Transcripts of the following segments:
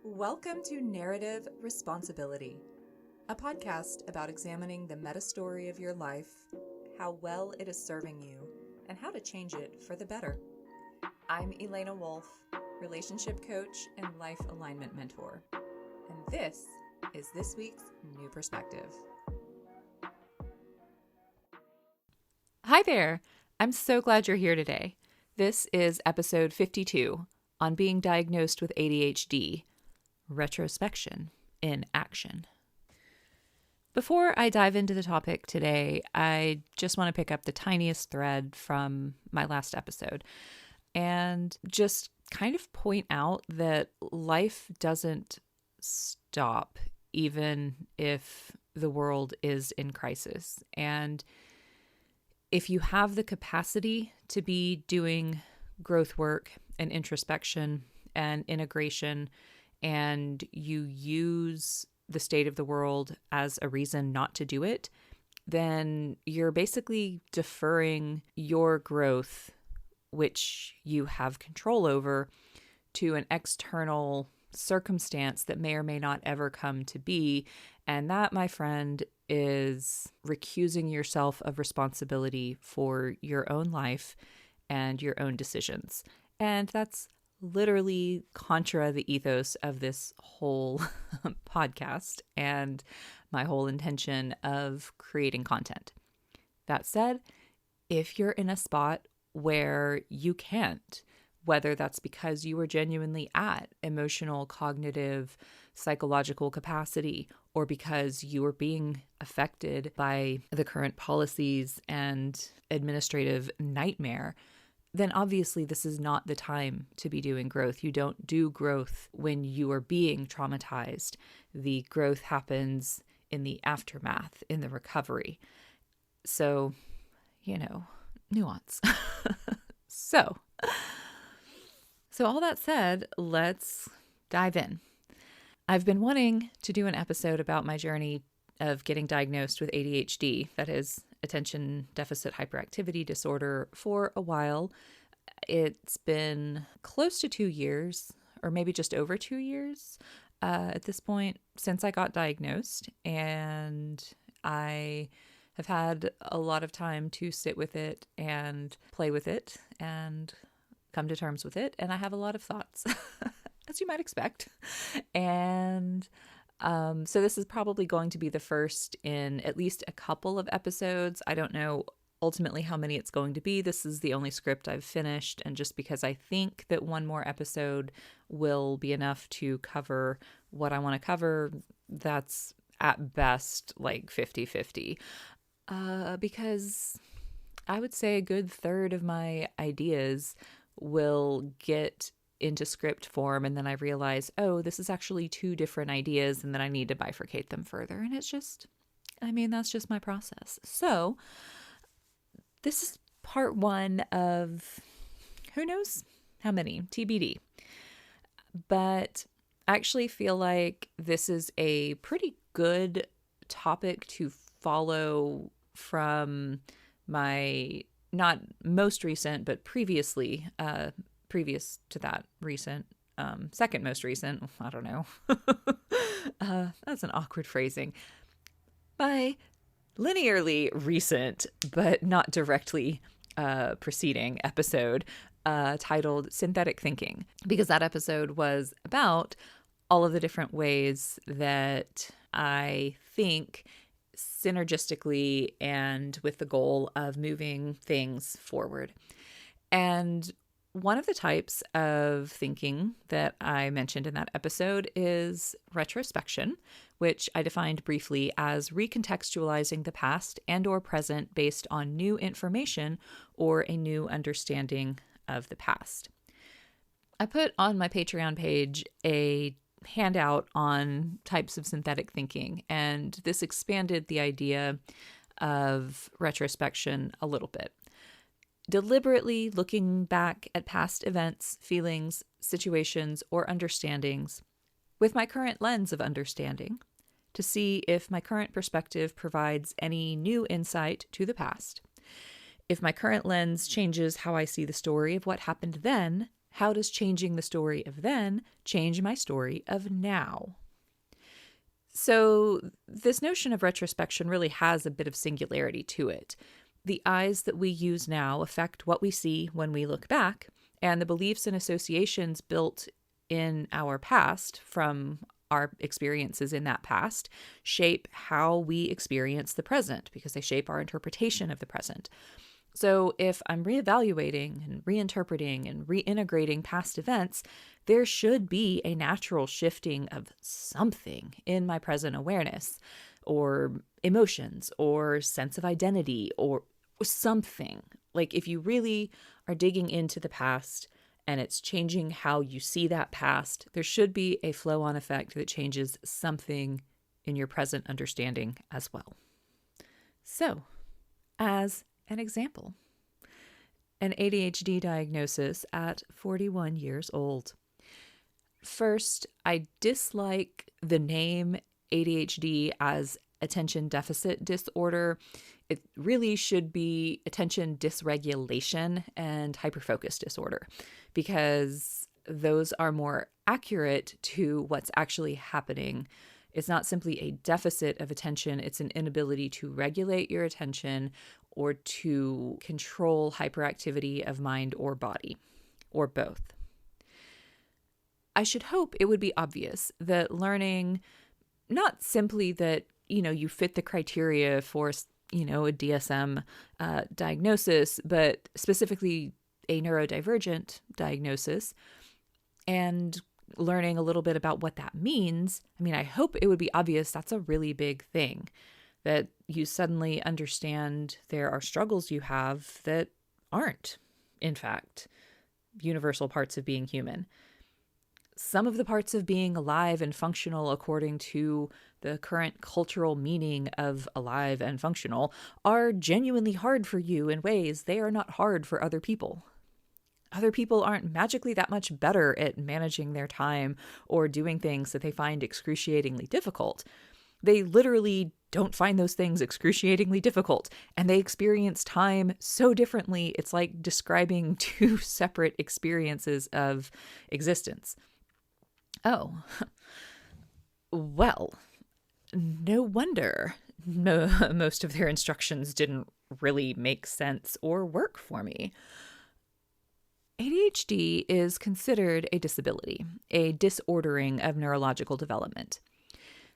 Welcome to Narrative Responsibility, a podcast about examining the meta-story of your life, how well it is serving you, and how to change it for the better. I'm Elena Wolf, relationship coach and life alignment mentor, and this is this week's New Perspective. Hi there! I'm so glad you're here today. This is episode 52 on being diagnosed with ADHD. Retrospection in action. Before I dive into the topic today, I just want to pick up the tiniest thread from my last episode and just kind of point out that life doesn't stop even if the world is in crisis. And if you have the capacity to be doing growth work and introspection and integration, and you use the state of the world as a reason not to do it, then you're basically deferring your growth, which you have control over, to an external circumstance that may or may not ever come to be. And that, my friend, is recusing yourself of responsibility for your own life and your own decisions. And that's literally contra the ethos of this whole podcast and my whole intention of creating content. That said, if you're in a spot where you can't, whether that's because you are genuinely at emotional, cognitive, psychological capacity, or because you are being affected by the current policies and administrative nightmare, then obviously this is not the time to be doing growth. You don't do growth when you are being traumatized. The growth happens in the aftermath, in the recovery. So, nuance. So all that said, let's dive in. I've been wanting to do an episode about my journey of getting diagnosed with ADHD, that is attention deficit hyperactivity disorder, for a while. It's been close to 2 years, or maybe just over 2 years at this point, since I got diagnosed. And I have had a lot of time to sit with it and play with it and come to terms with it. And I have a lot of thoughts, as you might expect. And so this is probably going to be the first in at least a couple of episodes. I don't know ultimately how many it's going to be. This is the only script I've finished. And just because I think that one more episode will be enough to cover what I want to cover, that's at best like 50-50. Because I would say a good third of my ideas will get into script form, and then I realize, oh, this is actually two different ideas, and then I need to bifurcate them further. And it's just, that's just my process. So this is part one of who knows how many, TBD. But I actually feel like this is a pretty good topic to follow from my not most recent, but previous to that recent, second most recent, I don't know. That's an awkward phrasing. My linearly recent, but not directly preceding episode titled Synthetic Thinking, because that episode was about all of the different ways that I think synergistically and with the goal of moving things forward. And one of the types of thinking that I mentioned in that episode is retrospection, which I defined briefly as recontextualizing the past and or present based on new information or a new understanding of the past. I put on my Patreon page a handout on types of synthetic thinking, and this expanded the idea of retrospection a little bit. Deliberately looking back at past events, feelings, situations, or understandings with my current lens of understanding to see if my current perspective provides any new insight to the past, if my current lens changes how I see the story of what happened then, How does changing the story of then change my story of now? So this notion of retrospection really has a bit of singularity to it. The eyes that we use now affect what we see when we look back, and the beliefs and associations built in our past from our experiences in that past shape how we experience the present because they shape our interpretation of the present. So if I'm reevaluating and reinterpreting and reintegrating past events, there should be a natural shifting of something in my present awareness or emotions or sense of identity or something. Like if you really are digging into the past and it's changing how you see that past, there should be a flow-on effect that changes something in your present understanding as well. So, as an example, an ADHD diagnosis at 41 years old. First, I dislike the name ADHD as attention deficit disorder. It really should be attention dysregulation and hyperfocus disorder because those are more accurate to what's actually happening. It's not simply a deficit of attention, it's an inability to regulate your attention or to control hyperactivity of mind or body, or both. I should hope it would be obvious that learning, not simply that, you fit the criteria for, a DSM diagnosis, but specifically a neurodivergent diagnosis, and learning a little bit about what that means. I hope it would be obvious that's a really big thing, that you suddenly understand there are struggles you have that aren't, in fact, universal parts of being human. Some of the parts of being alive and functional according to the current cultural meaning of alive and functional are genuinely hard for you in ways they are not hard for other people. Other people aren't magically that much better at managing their time or doing things that they find excruciatingly difficult. They literally don't find those things excruciatingly difficult, and they experience time so differently, it's like describing two separate experiences of existence. Oh, well, no wonder most of their instructions didn't really make sense or work for me. ADHD is considered a disability, a disordering of neurological development.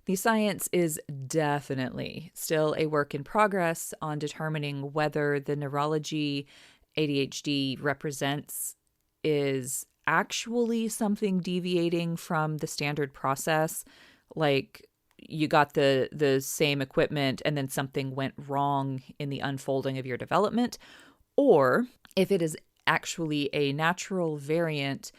The science is definitely still a work in progress on determining whether the neurology ADHD represents is actually something deviating from the standard process, like you got the same equipment and then something went wrong in the unfolding of your development, or if it is actually a natural variant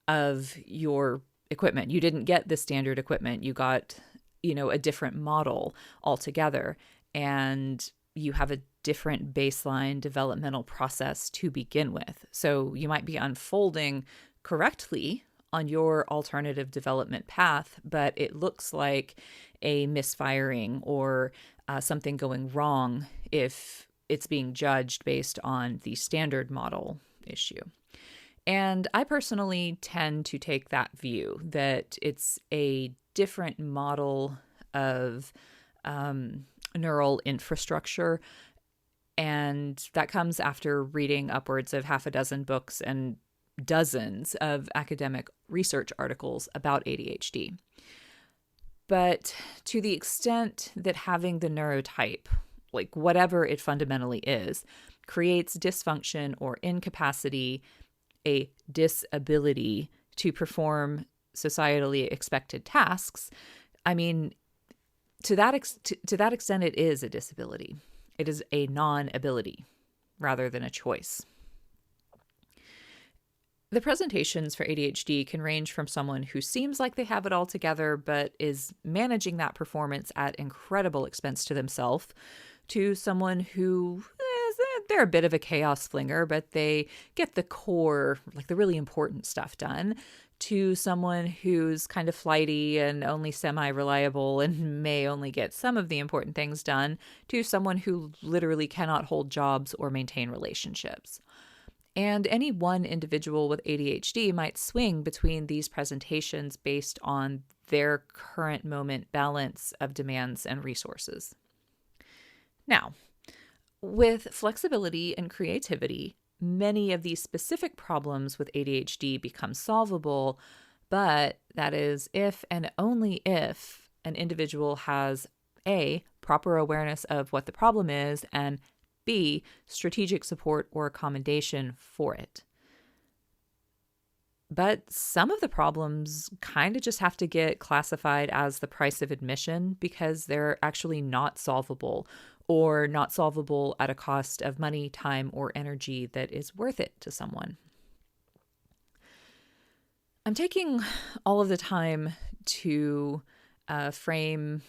of your equipment. You didn't get the standard equipment. You got, a different model altogether, and you have a different baseline developmental process to begin with. So you might be unfolding correctly on your alternative development path, but it looks like a misfiring or something going wrong if it's being judged based on the standard model issue. And I personally tend to take that view, that it's a different model of neural infrastructure. And that comes after reading upwards of half a dozen books and dozens of academic research articles about ADHD. But to the extent that having the neurotype, like whatever it fundamentally is, creates dysfunction or incapacity, a disability to perform societally expected tasks, to that extent, it is a disability. It is a non-ability rather than a choice. The presentations for ADHD can range from someone who seems like they have it all together but is managing that performance at incredible expense to themselves, to someone who they're a bit of a chaos flinger, but they get the core, like the really important stuff done, to someone who's kind of flighty and only semi-reliable and may only get some of the important things done, to someone who literally cannot hold jobs or maintain relationships. And any one individual with ADHD might swing between these presentations based on their current moment balance of demands and resources. Now, with flexibility and creativity, many of these specific problems with ADHD become solvable, but that is if and only if an individual has A, proper awareness of what the problem is, and B, strategic support or accommodation for it. But some of the problems kind of just have to get classified as the price of admission because they're actually not solvable, or not solvable at a cost of money, time, or energy that is worth it to someone. I'm taking all of the time to frame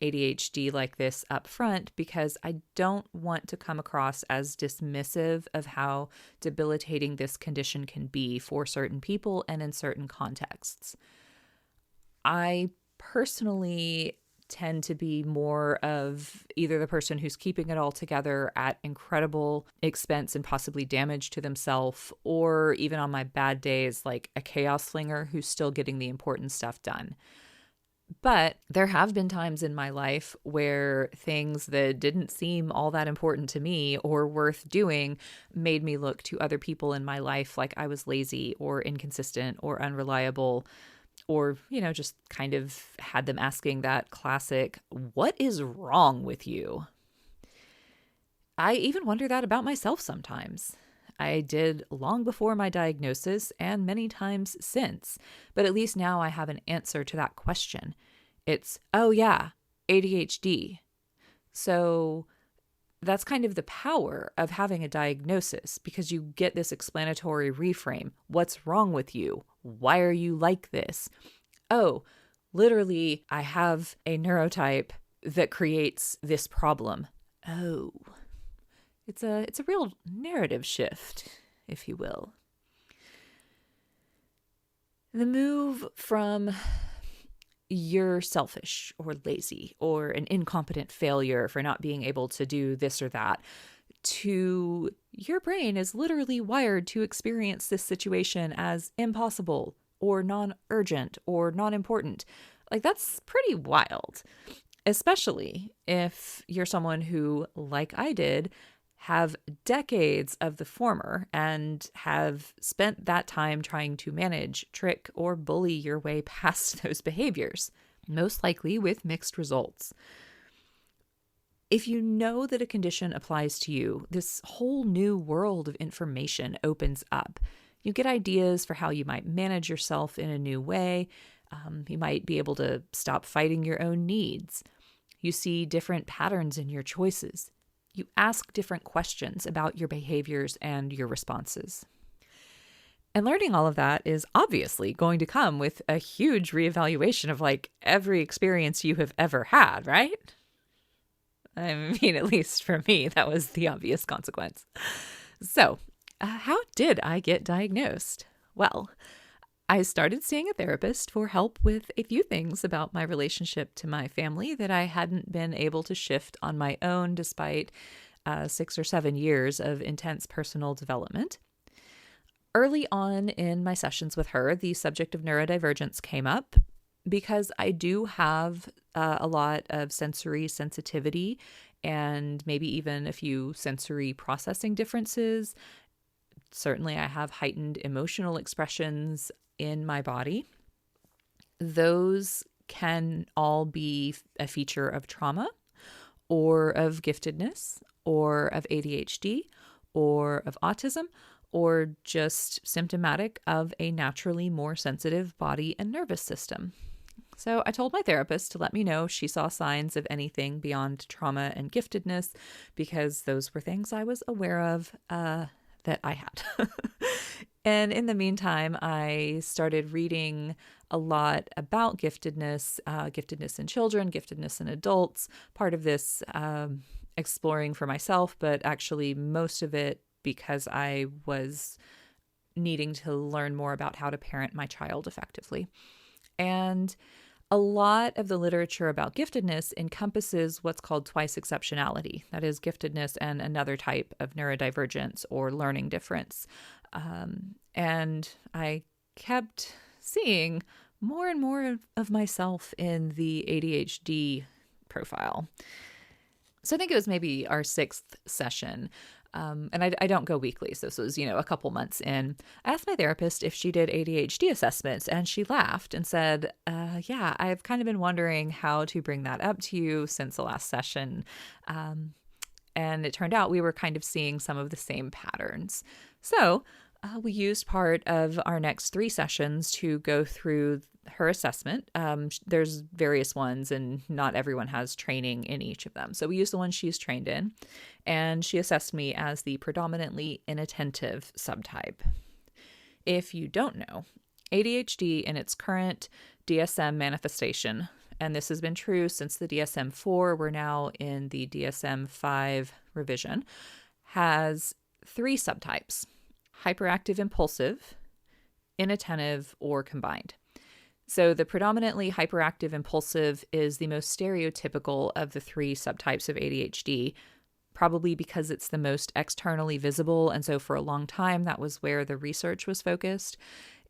ADHD like this up front because I don't want to come across as dismissive of how debilitating this condition can be for certain people and in certain contexts. I personally tend to be more of either the person who's keeping it all together at incredible expense and possibly damage to themselves, or even on my bad days, like a chaos slinger who's still getting the important stuff done. But there have been times in my life where things that didn't seem all that important to me or worth doing made me look to other people in my life like I was lazy or inconsistent or unreliable, or, just kind of had them asking that classic, "What is wrong with you?" I even wonder that about myself sometimes. I did long before my diagnosis and many times since, but at least now I have an answer to that question. It's, oh yeah, ADHD. So that's kind of the power of having a diagnosis, because you get this explanatory reframe. What's wrong with you? Why are you like this? Oh, literally, I have a neurotype that creates this problem. Oh, it's a real narrative shift, if you will. The move from you're selfish or lazy or an incompetent failure for not being able to do this or that to your brain is literally wired to experience this situation as impossible or non-urgent or non-important. Like, that's pretty wild, especially if you're someone who, like I did, have decades of the former and have spent that time trying to manage, trick, or bully your way past those behaviors, most likely with mixed results. If you know that a condition applies to you, this whole new world of information opens up. You get ideas for how you might manage yourself in a new way. You might be able to stop fighting your own needs. You see different patterns in your choices. You ask different questions about your behaviors and your responses. And learning all of that is obviously going to come with a huge reevaluation of every experience you have ever had, right? I mean, at least for me, that was the obvious consequence. So, how did I get diagnosed? Well, I started seeing a therapist for help with a few things about my relationship to my family that I hadn't been able to shift on my own despite 6 or 7 years of intense personal development. Early on in my sessions with her, the subject of neurodivergence came up because I do have a lot of sensory sensitivity and maybe even a few sensory processing differences. Certainly, I have heightened emotional expressions in my body. Those can all be a feature of trauma or of giftedness or of ADHD or of autism, or just symptomatic of a naturally more sensitive body and nervous system. So I told my therapist to let me know if she saw signs of anything beyond trauma and giftedness, because those were things I was aware of that I had. And in the meantime, I started reading a lot about giftedness, giftedness in children, giftedness in adults, part of this exploring for myself, but actually most of it because I was needing to learn more about how to parent my child effectively. And A lot of the literature about giftedness encompasses what's called twice exceptionality. That is, giftedness and another type of neurodivergence or learning difference. And I kept seeing more and more of myself in the ADHD profile. So I think it was maybe our 6th session. And I don't go weekly, so this was, a couple months in. I asked my therapist if she did ADHD assessments, and she laughed and said, yeah, I've kind of been wondering how to bring that up to you since the last session. And it turned out we were kind of seeing some of the same patterns. So we used part of our next 3 sessions to go through her assessment. There's various ones, and not everyone has training in each of them. So we used the one she's trained in, and she assessed me as the predominantly inattentive subtype. If you don't know, ADHD in its current DSM manifestation, and this has been true since the DSM-4, we're now in the DSM-5 revision, has 3 subtypes: hyperactive impulsive, inattentive, or combined. So the predominantly hyperactive impulsive is the most stereotypical of the 3 subtypes of ADHD, probably because it's the most externally visible. And so for a long time, that was where the research was focused.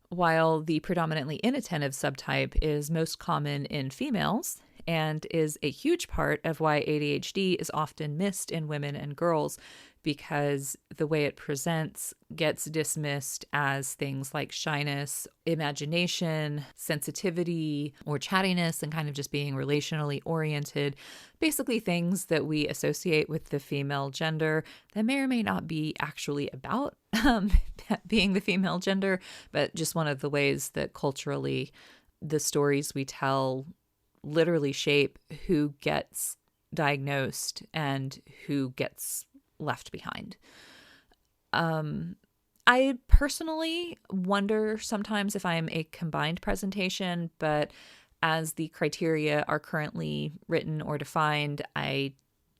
While the predominantly inattentive subtype is most common in females and is a huge part of why ADHD is often missed in women and girls, because the way it presents gets dismissed as things like shyness, imagination, sensitivity, or chattiness, and kind of just being relationally oriented. Basically things that we associate with the female gender that may or may not be actually about being the female gender, but just one of the ways that culturally the stories we tell literally shape who gets diagnosed and who gets left behind. I personally wonder sometimes if I'm a combined presentation, but as the criteria are currently written or defined, I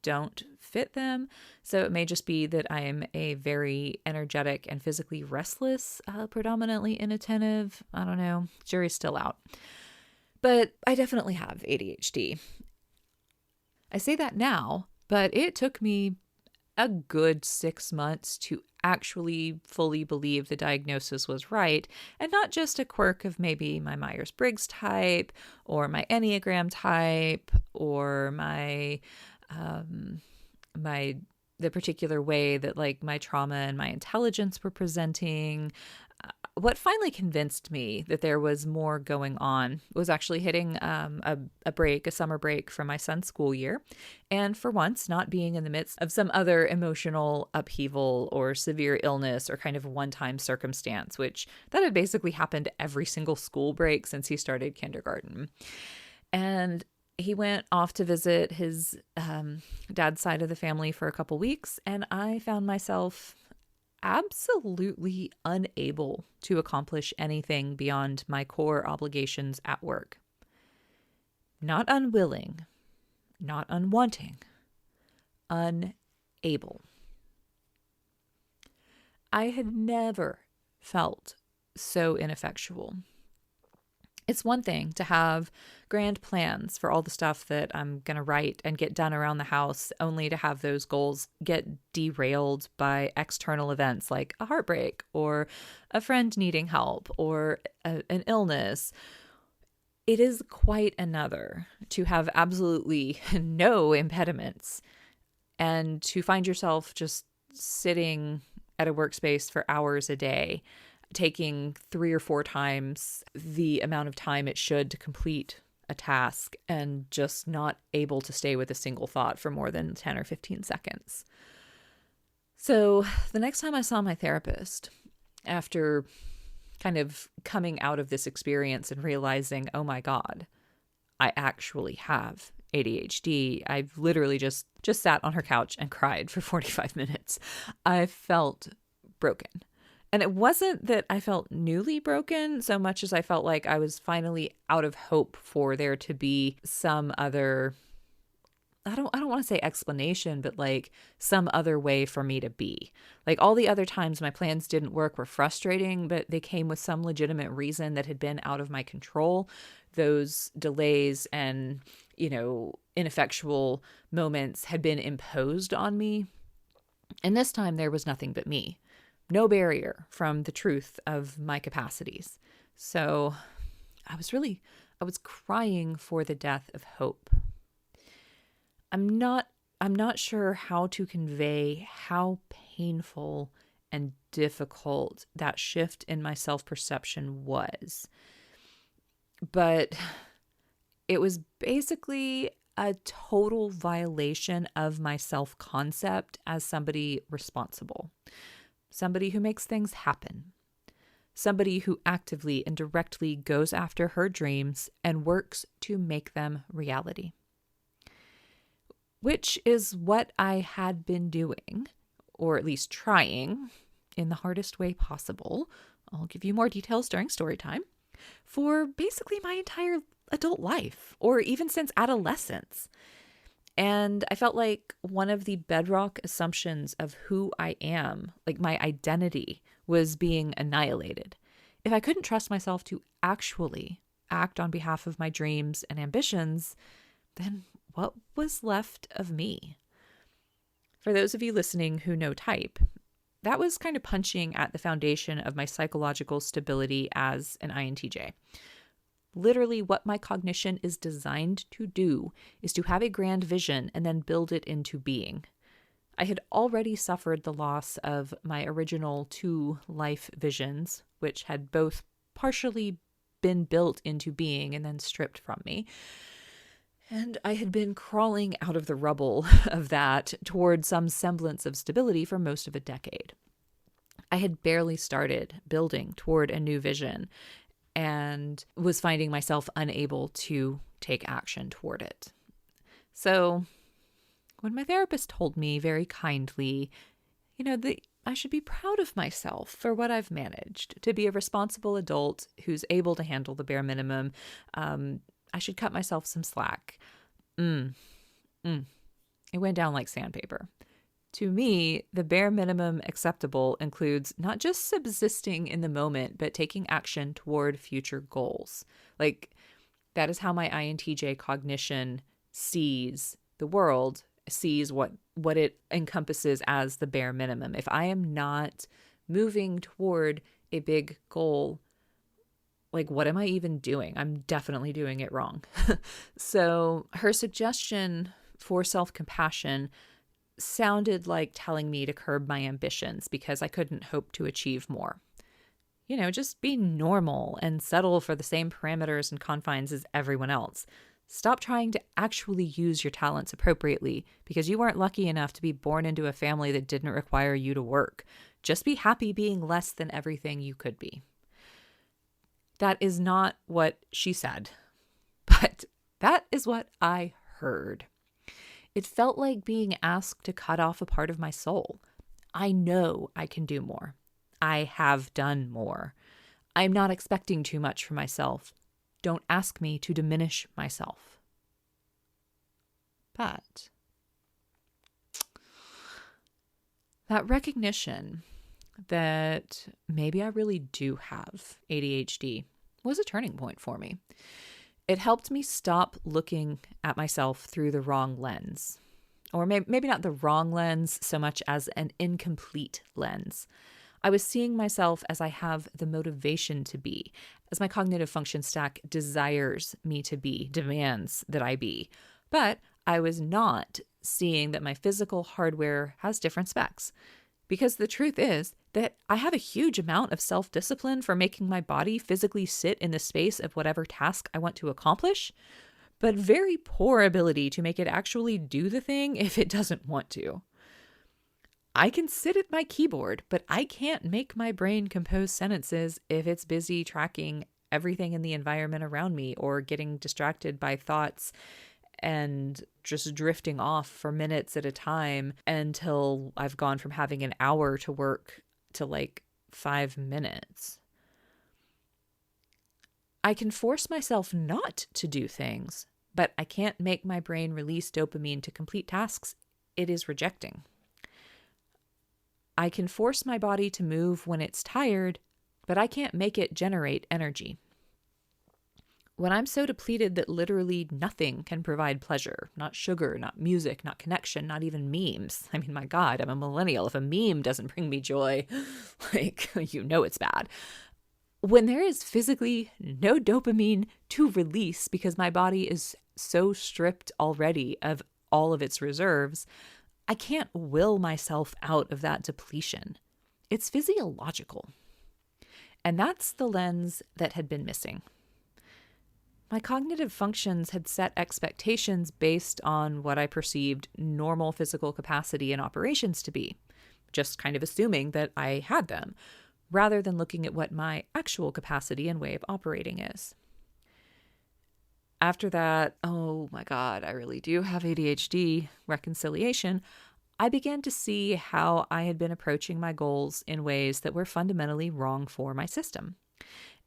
don't fit them. So it may just be that I am a very energetic and physically restless, predominantly inattentive. I don't know. Jury's still out. But I definitely have ADHD. I say that now, but it took me a good 6 months to actually fully believe the diagnosis was right, and not just a quirk of maybe my Myers-Briggs type or my Enneagram type or the particular way that like my trauma and my intelligence were presenting. What finally convinced me that there was more going on was actually hitting a summer break from my son's school year. And for once, not being in the midst of some other emotional upheaval or severe illness or kind of one-time circumstance, which that had basically happened every single school break since he started kindergarten. And he went off to visit his dad's side of the family for a couple weeks, and I found myself absolutely unable to accomplish anything beyond my core obligations at work. Not unwilling, not unwanting, unable. I had never felt so ineffectual. It's one thing to have grand plans for all the stuff that I'm going to write and get done around the house, only to have those goals get derailed by external events like a heartbreak or a friend needing help or an illness. It is quite another to have absolutely no impediments and to find yourself just sitting at a workspace for hours a day, taking 3 or 4 times the amount of time it should to complete a task and just not able to stay with a single thought for more than 10 or 15 seconds. So the next time I saw my therapist, after kind of coming out of this experience and realizing, oh my God, I actually have ADHD, I've literally just sat on her couch and cried for 45 minutes. I felt broken. And it wasn't that I felt newly broken so much as I felt like I was finally out of hope for there to be some other I don't want to say explanation, but like some other way for me to be. Like all the other times my plans didn't work were frustrating, but they came with some legitimate reason that had been out of my control. Those delays and, ineffectual moments had been imposed on me. And this time there was nothing but me. No barrier from the truth of my capacities. So I was crying for the death of hope. I'm not sure how to convey how painful and difficult that shift in my self-perception was. But it was basically a total violation of my self-concept as somebody responsible, somebody who makes things happen, somebody who actively and directly goes after her dreams and works to make them reality. Which is what I had been doing, or at least trying, in the hardest way possible. I'll give you more details during story time. For basically my entire adult life, or even since adolescence. And I felt like one of the bedrock assumptions of who I am, like my identity, was being annihilated. If I couldn't trust myself to actually act on behalf of my dreams and ambitions, then what was left of me? For those of you listening who know type, that was kind of punching at the foundation of my psychological stability as an INTJ. Literally, what my cognition is designed to do is to have a grand vision and then build it into being. I had already suffered the loss of my original 2 life visions, which had both partially been built into being and then stripped from me. And I had been crawling out of the rubble of that toward some semblance of stability for most of a decade. I had barely started building toward a new vision and was finding myself unable to take action toward it. So when my therapist told me very kindly, that I should be proud of myself for what I've managed, to be a responsible adult who's able to handle the bare minimum, I should cut myself some slack. It went down like sandpaper. To me, the bare minimum acceptable includes not just subsisting in the moment, but taking action toward future goals. Like, that is how my INTJ cognition sees the world, sees what it encompasses as the bare minimum. If I am not moving toward a big goal, like, what am I even doing? I'm definitely doing it wrong. So her suggestion for self-compassion sounded like telling me to curb my ambitions because I couldn't hope to achieve more. Just be normal and settle for the same parameters and confines as everyone else. Stop trying to actually use your talents appropriately because you weren't lucky enough to be born into a family that didn't require you to work. Just be happy being less than everything you could be. That is not what she said, but that is what I heard. It felt like being asked to cut off a part of my soul. I know I can do more. I have done more. I'm not expecting too much from myself. Don't ask me to diminish myself. But that recognition that maybe I really do have ADHD was a turning point for me. It helped me stop looking at myself through the wrong lens. Or maybe not the wrong lens so much as an incomplete lens. I was seeing myself as I have the motivation to be, as my cognitive function stack desires me to be, demands that I be. But I was not seeing that my physical hardware has different specs. Because the truth is that I have a huge amount of self-discipline for making my body physically sit in the space of whatever task I want to accomplish, but very poor ability to make it actually do the thing if it doesn't want to. I can sit at my keyboard, but I can't make my brain compose sentences if it's busy tracking everything in the environment around me or getting distracted by thoughts and just drifting off for minutes at a time until I've gone from having an hour to work to like 5 minutes. I can force myself not to do things, but I can't make my brain release dopamine to complete tasks it is rejecting. I can force my body to move when it's tired, but I can't make it generate energy. When I'm so depleted that literally nothing can provide pleasure, not sugar, not music, not connection, not even memes. I mean, my God, I'm a millennial. If a meme doesn't bring me joy, it's bad. When there is physically no dopamine to release because my body is so stripped already of all of its reserves, I can't will myself out of that depletion. It's physiological. And that's the lens that had been missing. My cognitive functions had set expectations based on what I perceived normal physical capacity and operations to be, just kind of assuming that I had them, rather than looking at what my actual capacity and way of operating is. After that, oh my God, I really do have ADHD reconciliation, I began to see how I had been approaching my goals in ways that were fundamentally wrong for my system.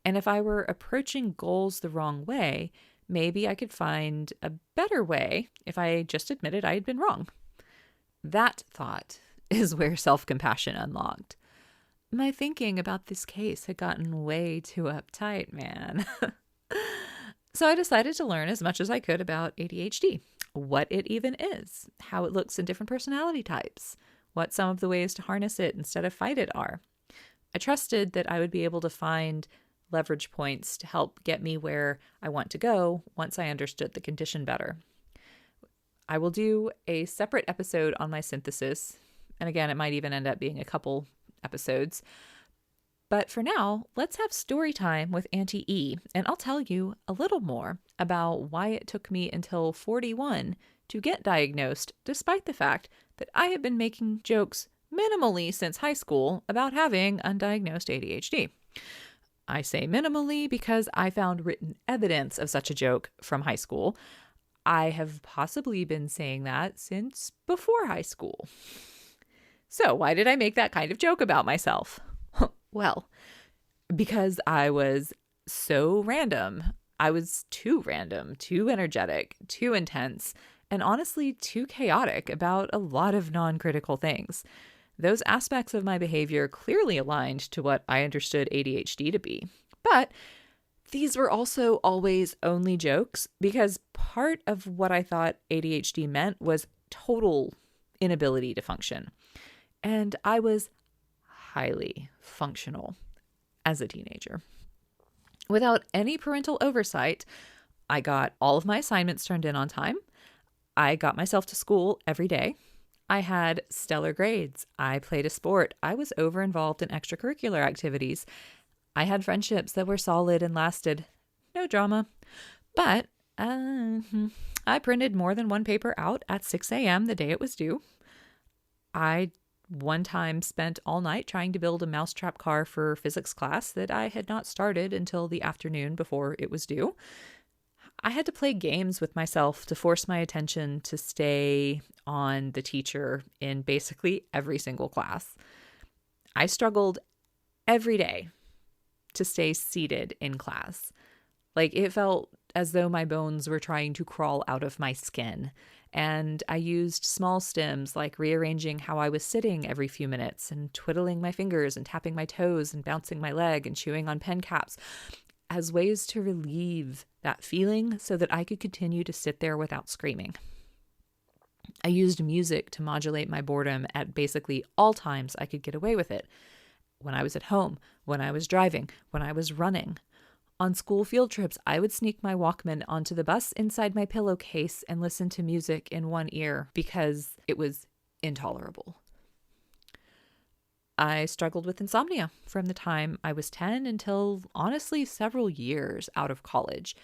And if I were approaching goals the wrong way, maybe I could find a better way if I just admitted I had been wrong. That thought is where self-compassion unlocked. My thinking about this case had gotten way too uptight, man. So I decided to learn as much as I could about ADHD, what it even is, how it looks in different personality types, what some of the ways to harness it instead of fight it are. I trusted that I would be able to find leverage points to help get me where I want to go once I understood the condition better. I will do a separate episode on my synthesis, and again, it might even end up being a couple episodes. But for now, let's have story time with Auntie E, and I'll tell you a little more about why it took me until 41 to get diagnosed, despite the fact that I have been making jokes minimally since high school about having undiagnosed ADHD. I say minimally because I found written evidence of such a joke from high school. I have possibly been saying that since before high school. So why did I make that kind of joke about myself? Well, because I was so random. I was too random, too energetic, too intense, and honestly too chaotic about a lot of non-critical things. Those aspects of my behavior clearly aligned to what I understood ADHD to be. But these were also always only jokes because part of what I thought ADHD meant was total inability to function. And I was highly functional as a teenager. Without any parental oversight, I got all of my assignments turned in on time. I got myself to school every day. I had stellar grades. I played a sport. I was over-involved in extracurricular activities. I had friendships that were solid and lasted. No drama. But I printed more than one paper out at 6 a.m. the day it was due. I one time spent all night trying to build a mousetrap car for physics class that I had not started until the afternoon before it was due. I had to play games with myself to force my attention to stay on the teacher in basically every single class. I struggled every day to stay seated in class. Like, it felt as though my bones were trying to crawl out of my skin. And I used small stims like rearranging how I was sitting every few minutes and twiddling my fingers and tapping my toes and bouncing my leg and chewing on pen caps as ways to relieve that feeling so that I could continue to sit there without screaming. I used music to modulate my boredom at basically all times I could get away with it. When I was at home, when I was driving, when I was running. On school field trips, I would sneak my Walkman onto the bus inside my pillowcase and listen to music in one ear because it was intolerable. I struggled with insomnia from the time I was 10 until, honestly, several years out of college,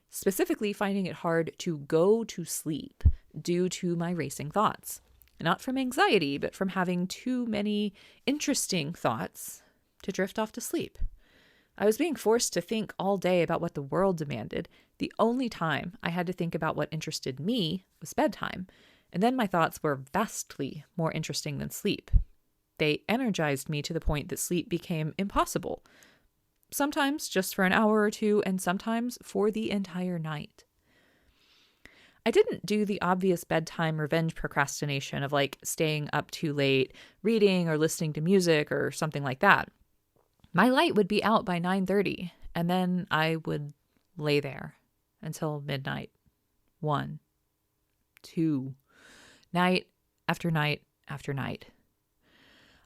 specifically finding it hard to go to sleep due to my racing thoughts. Not from anxiety, but from having too many interesting thoughts to drift off to sleep. I was being forced to think all day about what the world demanded. The only time I had to think about what interested me was bedtime, and then my thoughts were vastly more interesting than sleep. They energized me to the point that sleep became impossible, sometimes just for an hour or two, and sometimes for the entire night. I didn't do the obvious bedtime revenge procrastination of like staying up too late, reading or listening to music or something like that. My light would be out by 9:30, and then I would lay there until midnight. 1, 2, night after night after night.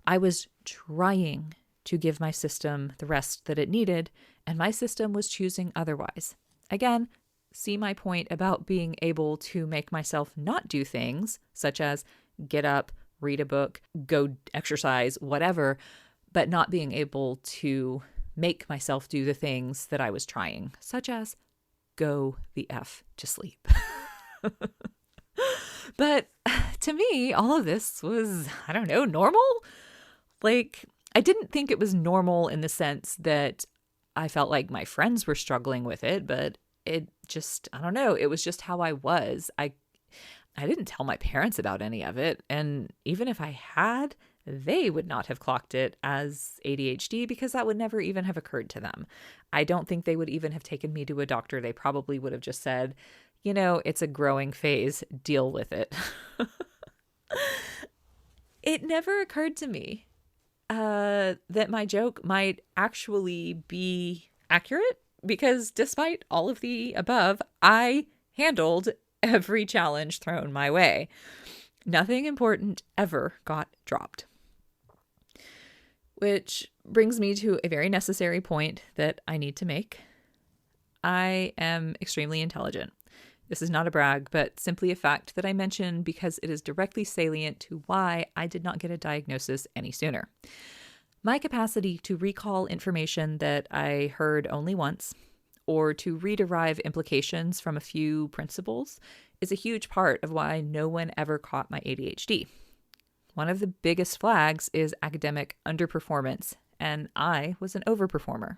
I was trying to give my system the rest that it needed, and my system was choosing otherwise. Again, see my point about being able to make myself not do things, such as get up, read a book, go exercise, whatever, but not being able to make myself do the things that I was trying, such as go the F to sleep. But to me, all of this was, I don't know, normal? Like, I didn't think it was normal in the sense that I felt like my friends were struggling with it, but it just, I don't know, it was just how I was. I didn't tell my parents about any of it. And even if I had, they would not have clocked it as ADHD because that would never even have occurred to them. I don't think they would even have taken me to a doctor. They probably would have just said, you know, it's a growing phase, deal with it. It never occurred to me that my joke might actually be accurate because despite all of the above, I handled every challenge thrown my way. Nothing important ever got dropped. Which brings me to a very necessary point that I need to make. I am extremely intelligent. This is not a brag, but simply a fact that I mention because it is directly salient to why I did not get a diagnosis any sooner. My capacity to recall information that I heard only once, or to rederive implications from a few principles, is a huge part of why no one ever caught my ADHD. One of the biggest flags is academic underperformance, and I was an overperformer.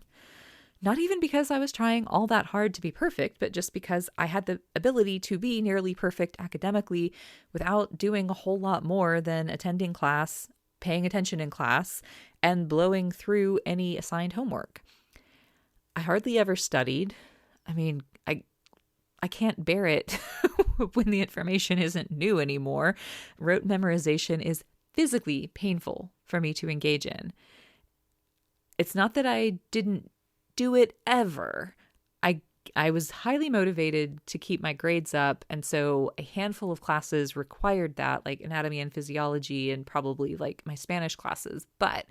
Not even because I was trying all that hard to be perfect, but just because I had the ability to be nearly perfect academically without doing a whole lot more than attending class, paying attention in class, and blowing through any assigned homework. I hardly ever studied. I mean, I can't bear it when the information isn't new anymore. Rote memorization is physically painful for me to engage in. It's not that I didn't do it ever. I was highly motivated to keep my grades up, and so a handful of classes required that, like anatomy and physiology and probably like my Spanish classes. But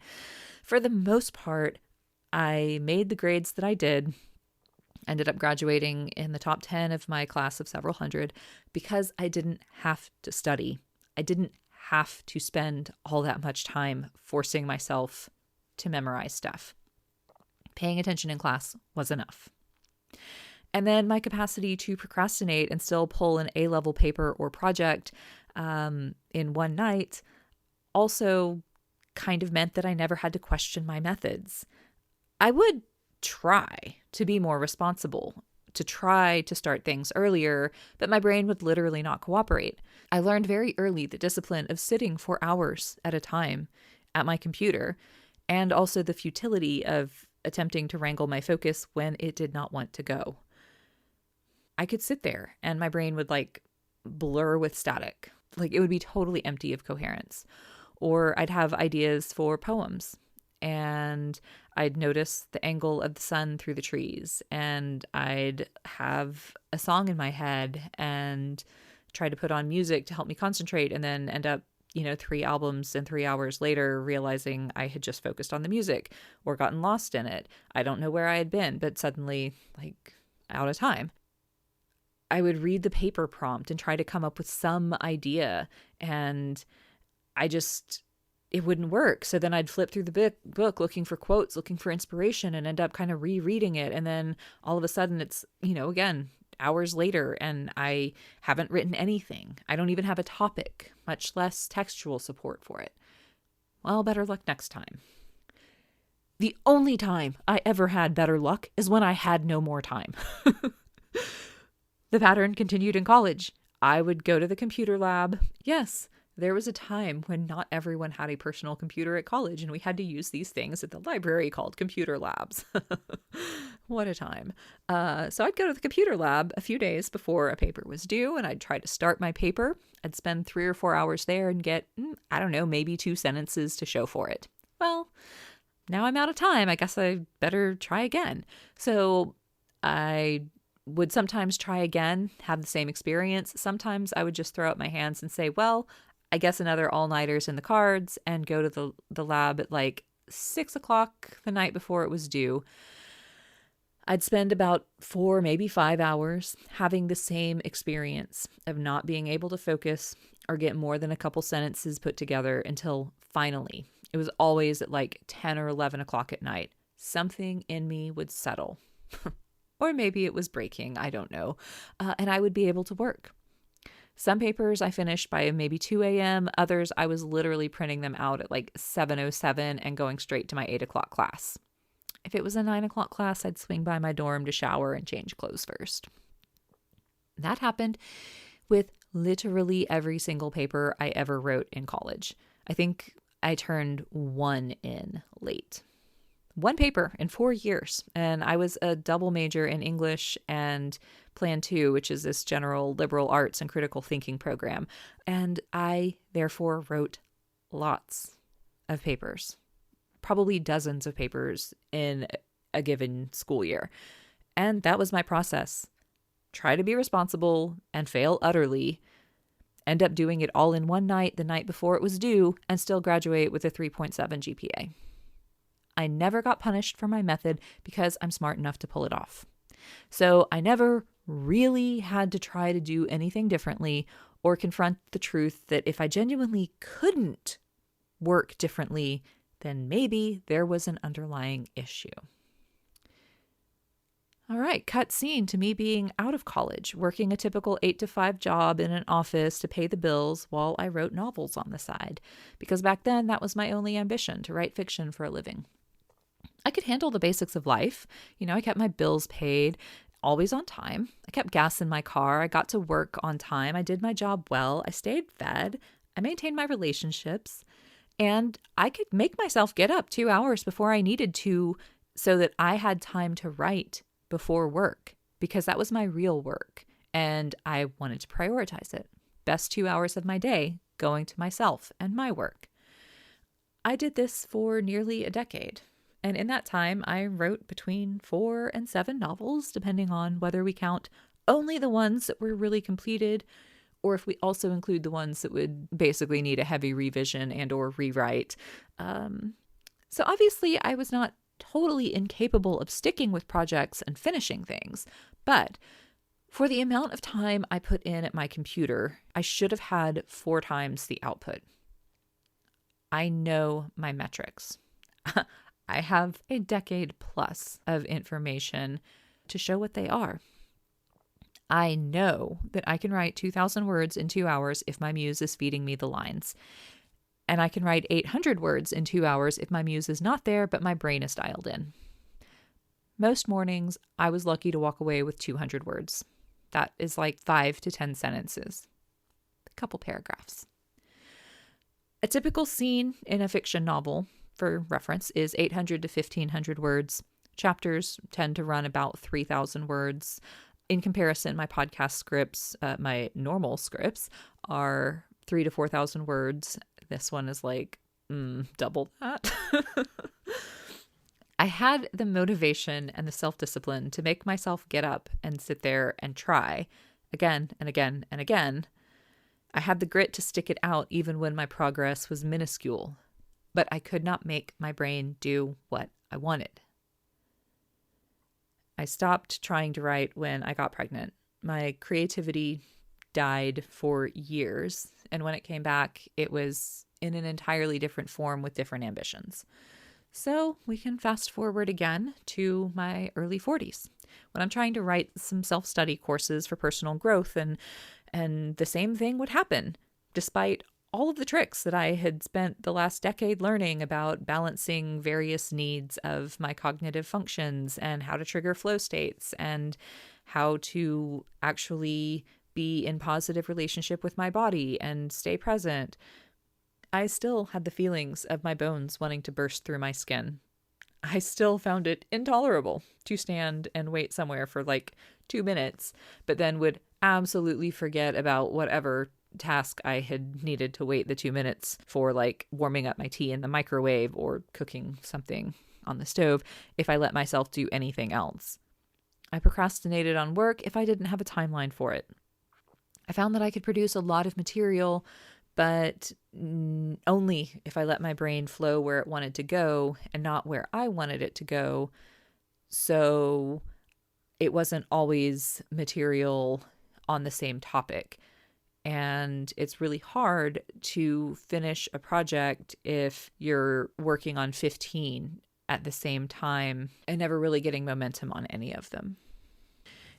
for the most part, I made the grades that I did, ended up graduating in the top 10 of my class of several hundred because I didn't have to study. I didn't have to spend all that much time forcing myself to memorize stuff. Paying attention in class was enough. And then my capacity to procrastinate and still pull an A-level paper or project in one night also kind of meant that I never had to question my methods. I would try to be more responsible, to try to start things earlier, but my brain would literally not cooperate. I learned very early the discipline of sitting for hours at a time at my computer, and also the futility of attempting to wrangle my focus when it did not want to go. I could sit there and my brain would like blur with static. Like it would be totally empty of coherence. Or I'd have ideas for poems and I'd notice the angle of the sun through the trees and I'd have a song in my head and try to put on music to help me concentrate and then end up 3 albums and 3 hours later realizing I had just focused on the music or gotten lost in it. I don't know where I had been, but suddenly like out of time. I would read the paper prompt and try to come up with some idea and it wouldn't work. So then I'd flip through the book looking for quotes, looking for inspiration and end up kind of rereading it. And then all of a sudden it's, again, hours later and I haven't written anything. I don't even have a topic, much less textual support for it. Well, better luck next time. The only time I ever had better luck is when I had no more time. The pattern continued in college. I would go to the computer lab. Yes, There was a time when not everyone had a personal computer at college, and we had to use these things at the library called computer labs. What a time. So I'd go to the computer lab a few days before a paper was due, and I'd try to start my paper. I'd spend 3 or 4 hours there and get, I don't know, maybe 2 sentences to show for it. Well, now I'm out of time. I guess I better try again. So I would sometimes try again, have the same experience. Sometimes I would just throw up my hands and say, well, I guess another all-nighters in the cards, and go to the lab at like 6 o'clock the night before it was due. I'd spend about 4, maybe 5 hours having the same experience of not being able to focus or get more than a couple sentences put together until finally, it was always at like 10 or 11 o'clock at night, something in me would settle. Or maybe it was breaking, I don't know. And I would be able to work. Some papers I finished by maybe 2 a.m. Others, I was literally printing them out at like 7:07 and going straight to my 8 o'clock class. If it was a 9 o'clock class, I'd swing by my dorm to shower and change clothes first. That happened with literally every single paper I ever wrote in college. I think I turned 1 in late. 1 paper in 4 years. And I was a double major in English and Plan 2, which is this general liberal arts and critical thinking program. And I therefore wrote lots of papers, probably dozens of papers in a given school year. And that was my process. Try to be responsible and fail utterly. End up doing it all in one night, the night before it was due, and still graduate with a 3.7 GPA. I never got punished for my method because I'm smart enough to pull it off. So I never really had to try to do anything differently or confront the truth that if I genuinely couldn't work differently, then maybe there was an underlying issue. All right, cut scene to me being out of college, working a typical 8 to 5 job in an office to pay the bills while I wrote novels on the side, because back then that was my only ambition, to write fiction for a living. I could handle the basics of life. I kept my bills paid, always on time. I kept gas in my car. I got to work on time. I did my job well. I stayed fed. I maintained my relationships. And I could make myself get up 2 hours before I needed to so that I had time to write before work, because that was my real work. And I wanted to prioritize it. Best 2 hours of my day going to myself and my work. I did this for nearly a decade. And in that time, I wrote between 4 and 7 novels, depending on whether we count only the ones that were really completed, or if we also include the ones that would basically need a heavy revision and or rewrite. So obviously, I was not totally incapable of sticking with projects and finishing things. But for the amount of time I put in at my computer, I should have had 4 times the output. I know my metrics. I have a decade plus of information to show what they are. I know that I can write 2,000 words in 2 hours if my muse is feeding me the lines. And I can write 800 words in 2 hours if my muse is not there, but my brain is dialed in. Most mornings, I was lucky to walk away with 200 words. That is like 5 to 10 sentences, a couple paragraphs. A typical scene in a fiction novel, for reference, is 800 to 1,500 words. Chapters tend to run about 3,000 words. In comparison, my podcast scripts, my normal scripts, are 3,000 to 4,000 words. This one is like double that. I had the motivation and the self-discipline to make myself get up and sit there and try again and again and again. I had the grit to stick it out even when my progress was minuscule, but I could not make my brain do what I wanted. I stopped trying to write when I got pregnant. My creativity died for years, and when it came back, it was in an entirely different form with different ambitions. So we can fast forward again to my early 40s, when I'm trying to write some self-study courses for personal growth, and the same thing would happen, despite all of the tricks that I had spent the last decade learning about balancing various needs of my cognitive functions and how to trigger flow states and how to actually be in positive relationship with my body and stay present, I still had the feelings of my bones wanting to burst through my skin. I still found it intolerable to stand and wait somewhere for like 2 minutes, but then would absolutely forget about whatever task I had needed to wait the 2 minutes for, like warming up my tea in the microwave or cooking something on the stove, if I let myself do anything else. I procrastinated on work if I didn't have a timeline for it. I found that I could produce a lot of material, but only if I let my brain flow where it wanted to go and not where I wanted it to go. So it wasn't always material on the same topic. And it's really hard to finish a project if you're working on 15 at the same time and never really getting momentum on any of them.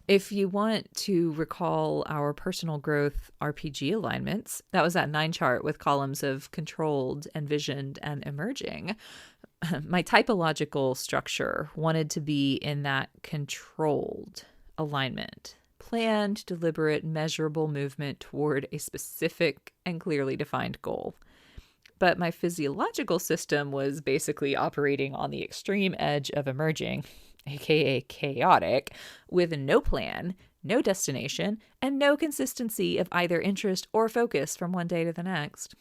If you want to recall our personal growth RPG alignments, that was that 9 chart with columns of controlled, envisioned, and emerging. My typological structure wanted to be in that controlled alignment. Planned, deliberate, measurable movement toward a specific and clearly defined goal. But my physiological system was basically operating on the extreme edge of emerging, aka chaotic, with no plan, no destination, and no consistency of either interest or focus from one day to the next.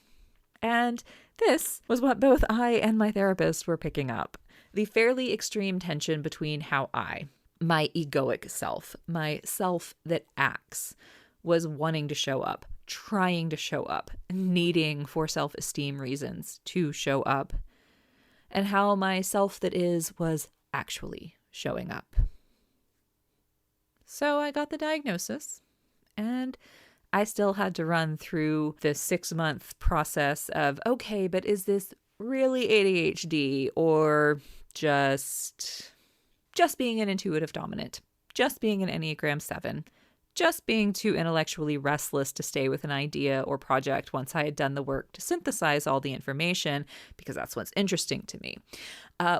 And this was what both I and my therapist were picking up. The fairly extreme tension between how I, my egoic self, my self that acts, was wanting to show up, trying to show up, needing for self-esteem reasons to show up, and how my self that is was actually showing up. So I got the diagnosis, and I still had to run through the 6-month process of, okay, but is this really ADHD or just being an intuitive dominant, just being an Enneagram 7, just being too intellectually restless to stay with an idea or project once I had done the work to synthesize all the information, because that's what's interesting to me.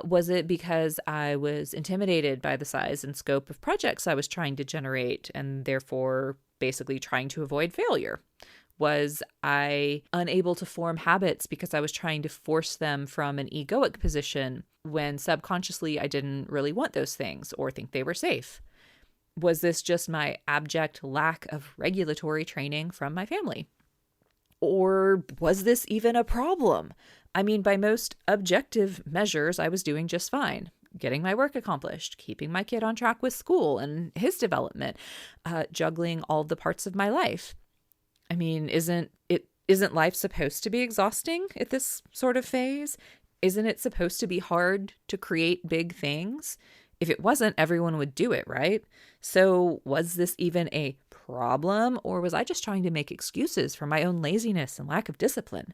Was it because I was intimidated by the size and scope of projects I was trying to generate and therefore basically trying to avoid failure? Was I unable to form habits because I was trying to force them from an egoic position when subconsciously I didn't really want those things or think they were safe? Was this just my abject lack of regulatory training from my family? Or was this even a problem? I mean, by most objective measures, I was doing just fine. Getting my work accomplished, keeping my kid on track with school and his development, juggling all the parts of my life. I mean, isn't life supposed to be exhausting at this sort of phase? Isn't it supposed to be hard to create big things? If it wasn't, everyone would do it, right? So was this even a problem, or was I just trying to make excuses for my own laziness and lack of discipline?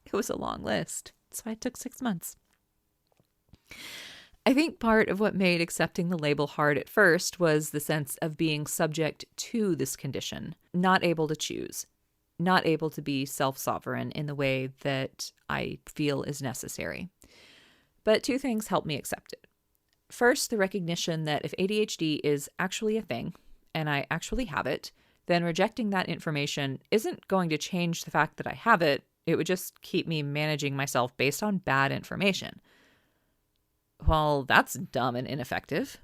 It was a long list, so it took 6 months. I think part of what made accepting the label hard at first was the sense of being subject to this condition, not able to choose, not able to be self-sovereign in the way that I feel is necessary. But 2 things helped me accept it. First, the recognition that if ADHD is actually a thing, and I actually have it, then rejecting that information isn't going to change the fact that I have it. It would just keep me managing myself based on bad information. Well, that's dumb and ineffective.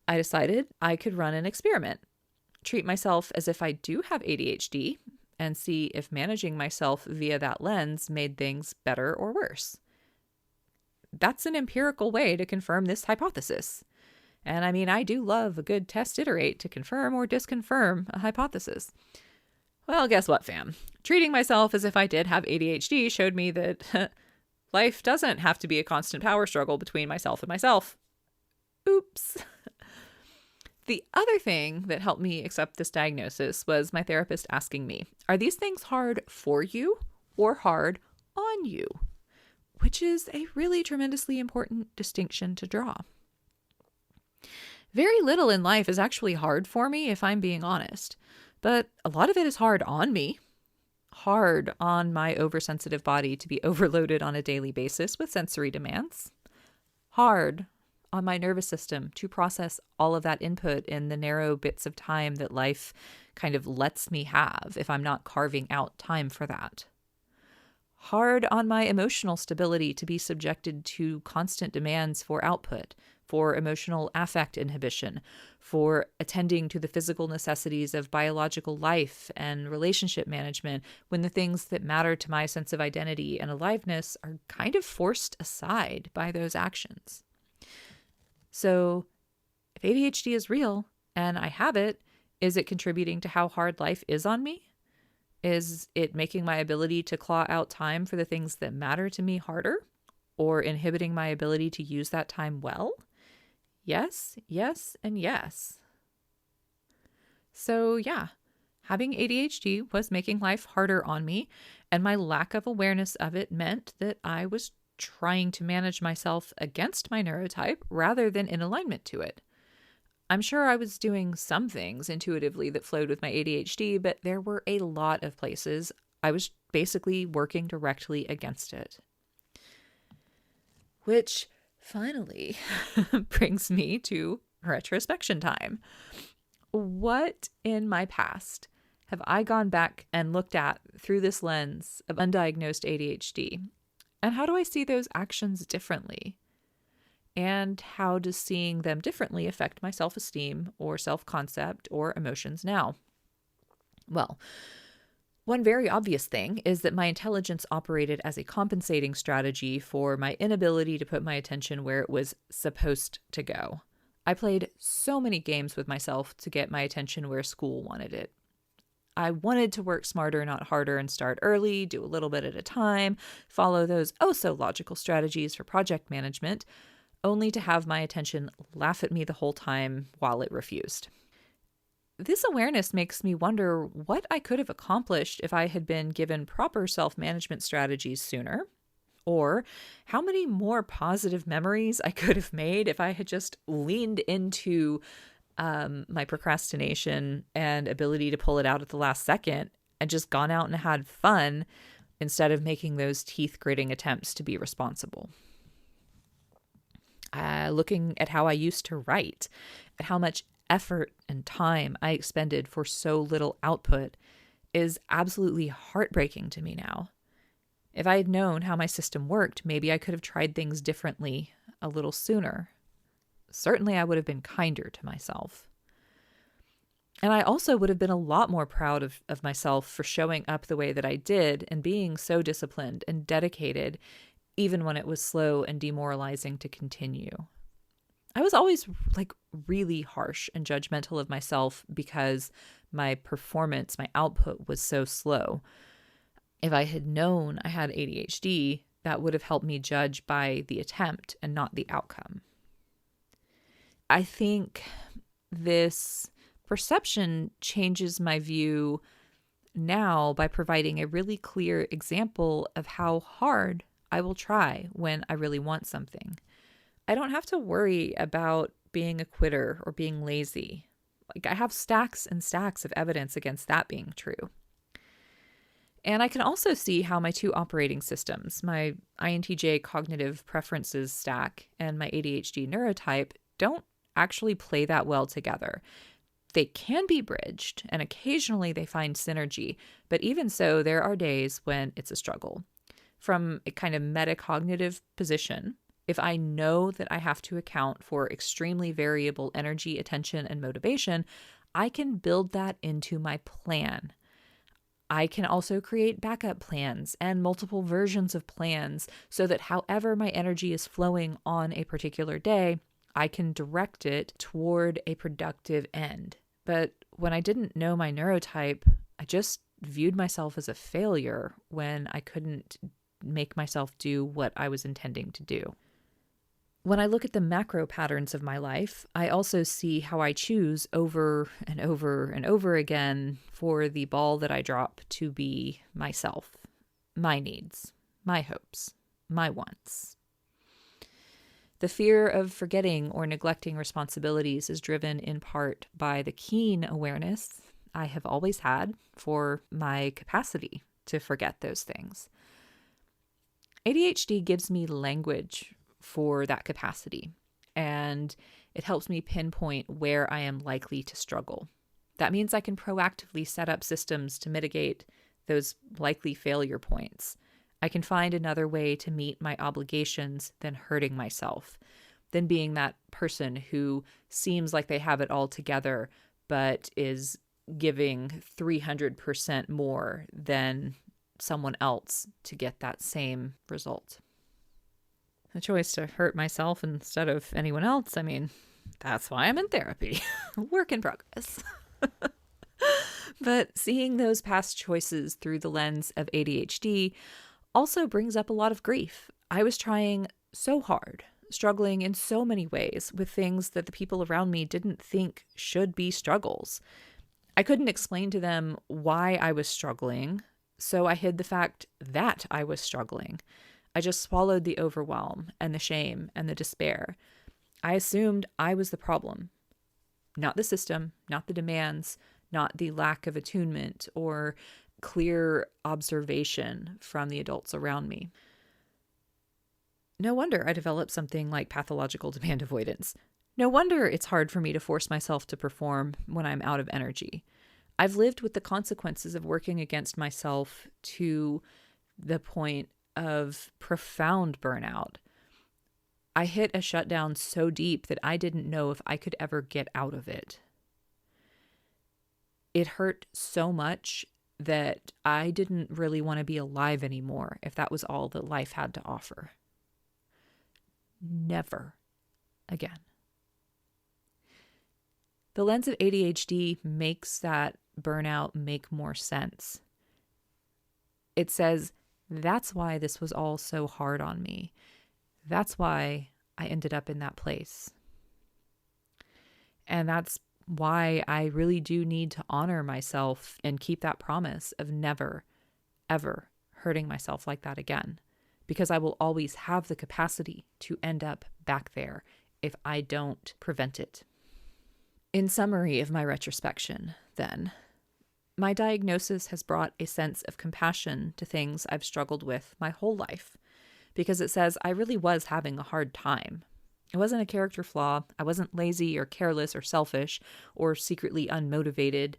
I decided I could run an experiment, treat myself as if I do have ADHD, and see if managing myself via that lens made things better or worse. That's an empirical way to confirm this hypothesis. And I mean, I do love a good test iterate to confirm or disconfirm a hypothesis. Well, guess what, fam? Treating myself as if I did have ADHD showed me that life doesn't have to be a constant power struggle between myself and myself. Oops. The other thing that helped me accept this diagnosis was my therapist asking me, are these things hard for you or hard on you? Which is a really tremendously important distinction to draw. Very little in life is actually hard for me, if I'm being honest, but a lot of it is hard on me. Hard on my oversensitive body to be overloaded on a daily basis with sensory demands. Hard on my nervous system to process all of that input in the narrow bits of time that life kind of lets me have if I'm not carving out time for that. Hard on my emotional stability to be subjected to constant demands for output, for emotional affect inhibition, for attending to the physical necessities of biological life and relationship management when the things that matter to my sense of identity and aliveness are kind of forced aside by those actions. So if ADHD is real and I have it, is it contributing to how hard life is on me? Is it making my ability to claw out time for the things that matter to me harder, or inhibiting my ability to use that time well? Yes, yes, and yes. So yeah, having ADHD was making life harder on me, and my lack of awareness of it meant that I was trying to manage myself against my neurotype rather than in alignment to it. I'm sure I was doing some things intuitively that flowed with my ADHD, but there were a lot of places I was basically working directly against it. Which finally brings me to retrospection time. What in my past have I gone back and looked at through this lens of undiagnosed ADHD? And how do I see those actions differently? And how does seeing them differently affect my self-esteem or self-concept or emotions now? Well, one very obvious thing is that my intelligence operated as a compensating strategy for my inability to put my attention where it was supposed to go. I played so many games with myself to get my attention where school wanted it. I wanted to work smarter, not harder, and start early, do a little bit at a time, follow those oh-so-logical strategies for project management, only to have my attention laugh at me the whole time while it refused. This awareness makes me wonder what I could have accomplished if I had been given proper self-management strategies sooner, or how many more positive memories I could have made if I had just leaned into my procrastination and ability to pull it out at the last second and just gone out and had fun instead of making those teeth-gritting attempts to be responsible. Looking at how I used to write, at how much effort and time I expended for so little output is absolutely heartbreaking to me now. If I had known how my system worked, maybe I could have tried things differently a little sooner. Certainly, I would have been kinder to myself. And I also would have been a lot more proud of myself for showing up the way that I did and being so disciplined and dedicated, even when it was slow and demoralizing to continue. I was always really harsh and judgmental of myself because my performance, my output was so slow. If I had known I had ADHD, that would have helped me judge by the attempt and not the outcome. I think this perception changes my view now by providing a really clear example of how hard I will try when I really want something. I don't have to worry about being a quitter or being lazy. I have stacks and stacks of evidence against that being true. And I can also see how my two operating systems, my INTJ cognitive preferences stack and my ADHD neurotype, don't actually play that well together. They can be bridged, and occasionally they find synergy, but even so, there are days when it's a struggle. From a kind of metacognitive position, if I know that I have to account for extremely variable energy, attention, and motivation, I can build that into my plan. I can also create backup plans and multiple versions of plans so that however my energy is flowing on a particular day, I can direct it toward a productive end. But when I didn't know my neurotype, I just viewed myself as a failure when I couldn't make myself do what I was intending to do. When I look at the macro patterns of my life, I also see how I choose over and over and over again for the ball that I drop to be myself, my needs, my hopes, my wants. The fear of forgetting or neglecting responsibilities is driven in part by the keen awareness I have always had for my capacity to forget those things. ADHD gives me language for that capacity. and it helps me pinpoint where I am likely to struggle. That means I can proactively set up systems to mitigate those likely failure points. I can find another way to meet my obligations than hurting myself, than being that person who seems like they have it all together, but is giving 300% more than someone else to get that same result. The choice to hurt myself instead of anyone else, I mean, that's why I'm in therapy. Work in progress. But seeing those past choices through the lens of ADHD also brings up a lot of grief. I was trying so hard, struggling in so many ways with things that the people around me didn't think should be struggles. I couldn't explain to them why I was struggling, so I hid the fact that I was struggling. I just swallowed the overwhelm and the shame and the despair. I assumed I was the problem, not the system, not the demands, not the lack of attunement or clear observation from the adults around me. No wonder I developed something like pathological demand avoidance. No wonder it's hard for me to force myself to perform when I'm out of energy. I've lived with the consequences of working against myself to the point of profound burnout. I hit a shutdown so deep that I didn't know if I could ever get out of it. It hurt so much that I didn't really want to be alive anymore if that was all that life had to offer. Never again. The lens of ADHD makes that burnout make more sense. It says, that's why this was all so hard on me. That's why I ended up in that place. And that's why I really do need to honor myself and keep that promise of never, ever hurting myself like that again. Because I will always have the capacity to end up back there if I don't prevent it. In summary of my retrospection, then, my diagnosis has brought a sense of compassion to things I've struggled with my whole life, because it says I really was having a hard time. It wasn't a character flaw. I wasn't lazy or careless or selfish or secretly unmotivated.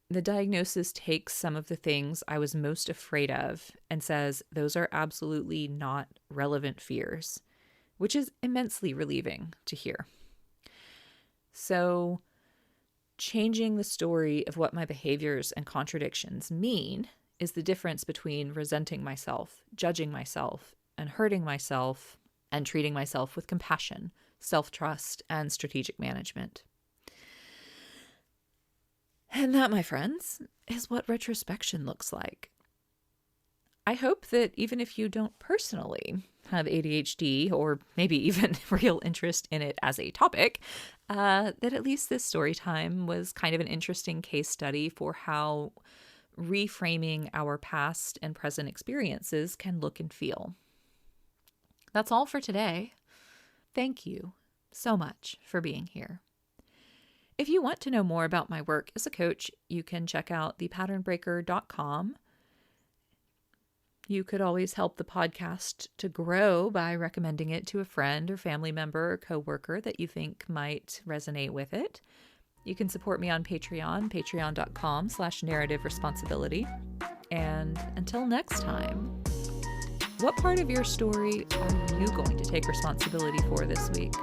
The diagnosis takes some of the things I was most afraid of and says those are absolutely not relevant fears, which is immensely relieving to hear. So, changing the story of what my behaviors and contradictions mean is the difference between resenting myself, judging myself, and hurting myself, and treating myself with compassion, self-trust, and strategic management. And that, my friends, is what retrospection looks like. I hope that even if you don't personally have ADHD or maybe even real interest in it as a topic, that at least this story time was kind of an interesting case study for how reframing our past and present experiences can look and feel. That's all for today. Thank you so much for being here. If you want to know more about my work as a coach, you can check out thepatternbreaker.com. You could always help the podcast to grow by recommending it to a friend or family member or coworker that you think might resonate with it. You can support me on Patreon, patreon.com/narrative responsibility. And until next time, what part of your story are you going to take responsibility for this week?